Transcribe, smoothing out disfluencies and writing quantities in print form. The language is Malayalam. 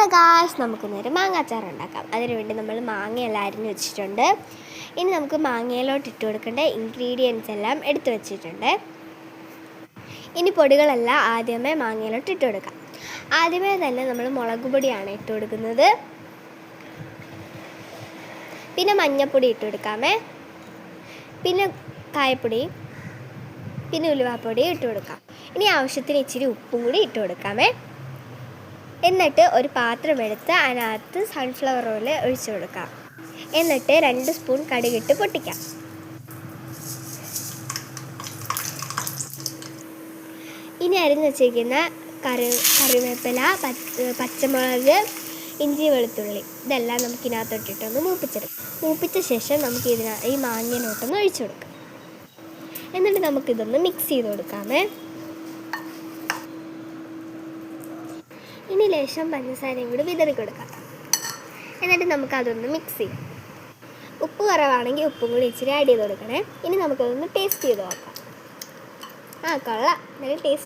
ഹലോ ഗായ്സ്, നമുക്കിന്നൊരു മാങ്ങാച്ചാർ ഉണ്ടാക്കാം. അതിനുവേണ്ടി നമ്മൾ മാങ്ങയെല്ലാം അരിഞ്ഞ് വെച്ചിട്ടുണ്ട്. ഇനി നമുക്ക് മാങ്ങയിലോട്ട് ഇട്ട് കൊടുക്കേണ്ട ഇൻഗ്രീഡിയൻസ് എല്ലാം എടുത്തു വെച്ചിട്ടുണ്ട്. ഇനി പൊടികളെല്ലാം ആദ്യമേ മാങ്ങയിലോട്ട് ഇട്ട് കൊടുക്കാം. ആദ്യമേ തന്നെ നമ്മൾ മുളക് പൊടിയാണ് ഇട്ട് കൊടുക്കുന്നത്. പിന്നെ മഞ്ഞൾപ്പൊടി ഇട്ട് കൊടുക്കാമേ. പിന്നെ കായപ്പൊടി, പിന്നെ ഉലുവാപ്പൊടി ഇട്ട് കൊടുക്കാം. ഇനി ആവശ്യത്തിന് ഇച്ചിരി ഉപ്പും കൂടി ഇട്ട് കൊടുക്കാമേ. എന്നിട്ട് ഒരു പാത്രം എടുത്ത് അതിനകത്ത് സൺഫ്ലവർ ഓയിൽ ഒഴിച്ചു കൊടുക്കാം. എന്നിട്ട് 2 സ്പൂൺ കടുകിട്ട് പൊട്ടിക്കാം. ഇനി അരിഞ്ഞ് വെച്ചിരിക്കുന്ന കറിവേപ്പില, പച്ചമുളക്, ഇഞ്ചി, വെളുത്തുള്ളി ഇതെല്ലാം നമുക്ക് ഇതിനകത്തോട്ടിട്ടൊന്ന് മൂപ്പിച്ചെടുക്കാം. മൂപ്പിച്ച ശേഷം നമുക്ക് ഈ മാങ്ങയിലോട്ടൊന്ന് ഒഴിച്ചു കൊടുക്കാം. എന്നിട്ട് നമുക്കിതൊന്ന് മിക്സ് ചെയ്ത് കൊടുക്കാമേ. ഇനി ലേശം പഞ്ചസാരയും കൂടി വിതറി കൊടുക്കാം. എന്നിട്ട് നമുക്കതൊന്ന് മിക്സ് ചെയ്യാം. ഉപ്പ് കുറവാണെങ്കിൽ ഉപ്പും കൂടി ഇച്ചിരി ആഡ് ചെയ്ത് കൊടുക്കണേ. ഇനി നമുക്കതൊന്ന് ടേസ്റ്റ് ചെയ്ത് നോക്കാം. കൊള്ളാം, നല്ല ടേസ്റ്റ്.